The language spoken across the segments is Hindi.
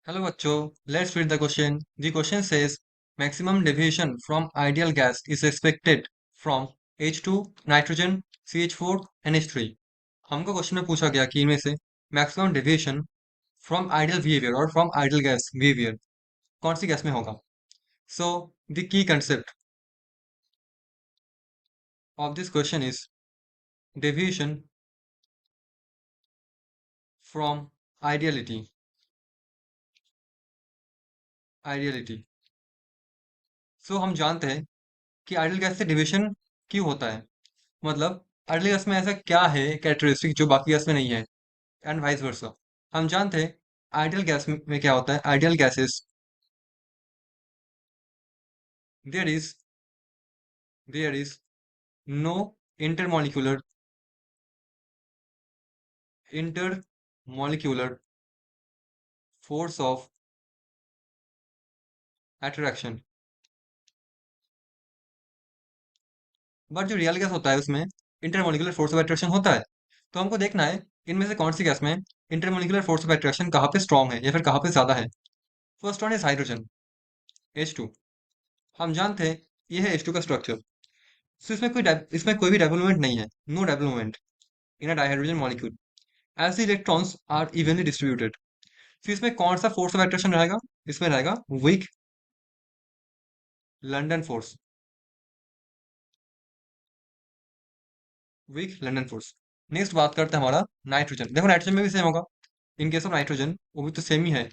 Hello bachcho, let's read the question. The question says maximum deviation from ideal gas is expected from H2, nitrogen, CH4, NH3. हमको क्वेश्चन में पूछा गया कि इनमें से maximum deviation from ideal behaviour और फ्रॉम आइडियल गैस बिहेवियर कौन सी गैस में होगा. So the key concept of this question is deviation from ideality. Ideality. सो हम जानते हैं कि आइडियल गैस से डेविएशन क्यों होता है. मतलब आइडियल गैस में ऐसा क्या है कैरेक्टरिस्टिक जो बाकी गैस में नहीं है, एंड वाइस वर्सा. हम जानते हैं आइडियल गैस में क्या होता है. Ideal gases there is there is no intermolecular intermolecular force of attraction. But जो रियल गैस होता है उसमें इंटरमोलिकुलर फोर्स ऑफ अट्रैक्शन होता है. तो हमको देखना है इनमें से कौन सी गैस में इंटरमोलिकुलर फोर्स ऑफ अट्रैक्शन कहाँ पे स्ट्रांग है या फिर कहाँ पे ज्यादा है. First one is hydrogen, H2. हम जानते हैं ये है H2 का स्ट्रक्चर. सो इसमें कोई भी डायपोल मोमेंट नहीं है. No dipole moment in a dihydrogen molecule as the electrons are evenly distributed. फिर इसमें कौन सा फोर्स ऑफ अट्रैक्शन रहेगा. इसमें रहेगा weak London force. Weak London force. Next बात करते हैं हमारा नाइट्रोजन. देखो नाइट्रोजन में भी सेम होगा. इन केस ऑफ नाइट्रोजन वो भी तो सेम ही है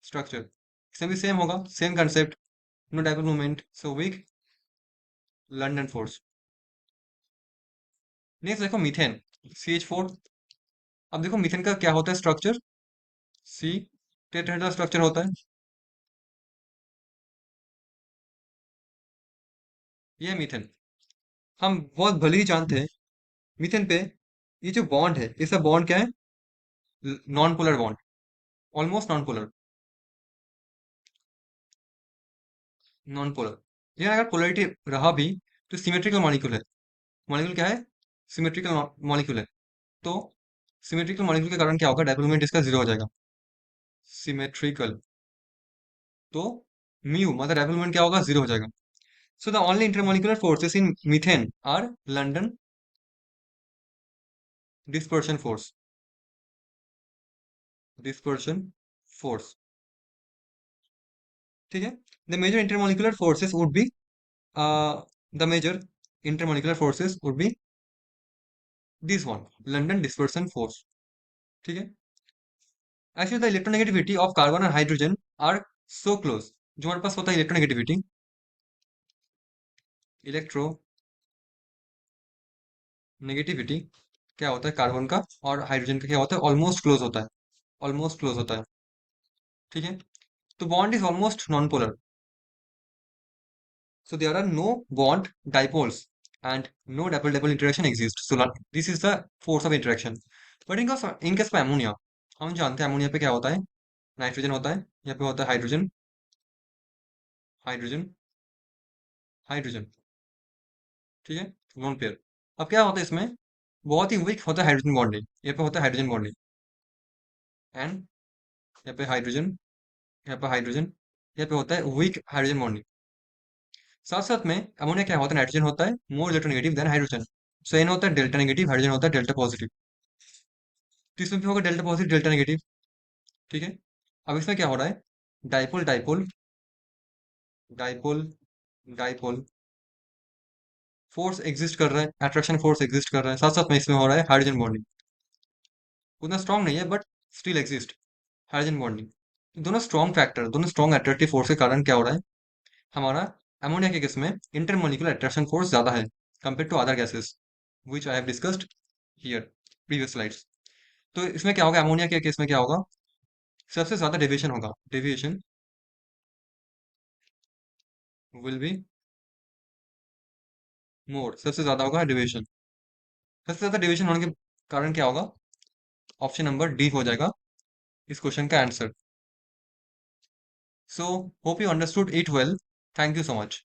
स्ट्रक्चर. इसमें भी सेम होगा, same concept. No dipole moment, so weak London force. Next देखो मीथेन, CH4. अब देखो मीथेन का क्या होता है स्ट्रक्चर. सी टेट्राहेड्रल स्ट्रक्चर होता है. ये है मीथेन. हम बहुत भले ही जानते हैं मीथेन पे ये जो बॉन्ड है, इसका बॉन्ड क्या है. Non polar bond. Almost non polar. Non polar. लेकिन अगर पोलरिटी रहा भी तो सिमेट्रिकल मॉलिक्यूल है. मॉलिक्यूल क्या है. सिमेट्रिकल मॉलिक्यूल है. तो सिमेट्रिकल मॉलिक्यूल के कारण क्या होगा, डायपोल मोमेंट इसका जीरो हो जाएगा. सिमेट्रिकल. तो म्यू मतलब डायपोल मोमेंट क्या होगा, जीरो हो जाएगा. So the only intermolecular forces in methane are London dispersion force. Dispersion force. ठीक है. The major intermolecular forces would be the major intermolecular forces would be this one, London dispersion force. ठीक है. Actually the electronegativity of carbon और हाइड्रोजन आर सो क्लोज. जो हमारे पास होता है इलेक्ट्रोनेगेटिविटी, इलेक्ट्रो नेगेटिविटी क्या होता है कार्बन का और हाइड्रोजन का क्या होता है, ऑलमोस्ट क्लोज होता है. ऑलमोस्ट क्लोज होता है. ठीक है. तो bond is almost non polar. So there are no bond dipoles and no dipole dipole interaction exist. So this is the force of interaction. But in case पे अमोनिया, हम जानते हैं अमोनिया पे क्या होता है. नाइट्रोजन होता है, यहाँ पे होता है हाइड्रोजन. हाइड्रोजन. हाइड्रोजन. ठीक है. Lone pair. अब क्या होता है इसमें, बहुत ही वीक होता है हाइड्रोजन बॉन्डिंग. यहाँ पे होता है हाइड्रोजन बॉन्डिंग एंड यहाँ पे हाइड्रोजन. यहाँ पे हाइड्रोजन. यहाँ पे होता है वीक हाइड्रोजन बॉन्डिंग. साथ साथ में अमोनिया क्या होता है, नाइट्रोजन होता है मोर इलेक्ट्रोनेगेटिव देन हाइड्रोजन. सो एन होता है डेल्टा नेगेटिव, हाइड्रोजन होता है डेल्टा पॉजिटिव. तो इसमें भी होगा डेल्टा पॉजिटिव डेल्टा नेगेटिव. ठीक है. अब इसमें क्या हो रहा है, dipole dipole dipole dipole force exist कर रहा है, अट्रैक्शन फोर्स एग्जिस्ट कर रहा है. साथ साथ में इसमें हो रहा है हाइड्रोजन बॉन्डिंग. उतना स्ट्रांग नहीं है but still exist hydrogen bonding. दोनों स्ट्रॉन्ग फैक्टर, दोनों स्ट्रॉन्ग अट्रैक्टिव फोर्स के कारण क्या हो रहा है, हमारा अमोनिया के केस में इंटरमोलिकुलर अट्रैक्शन फोर्स ज्यादा है compare to other gases which I have discussed here previous slides. तो इसमें क्या होगा, अमोनिया के केस में क्या होगा, सबसे ज्यादा डेविएशन होगा. Deviation will be more. सबसे ज्यादा होगा डेविएशन. सबसे ज्यादा डेविएशन होने के कारण क्या होगा, ऑप्शन नंबर डी हो जाएगा इस क्वेश्चन का answer. So hope you understood it well. Thank you so much.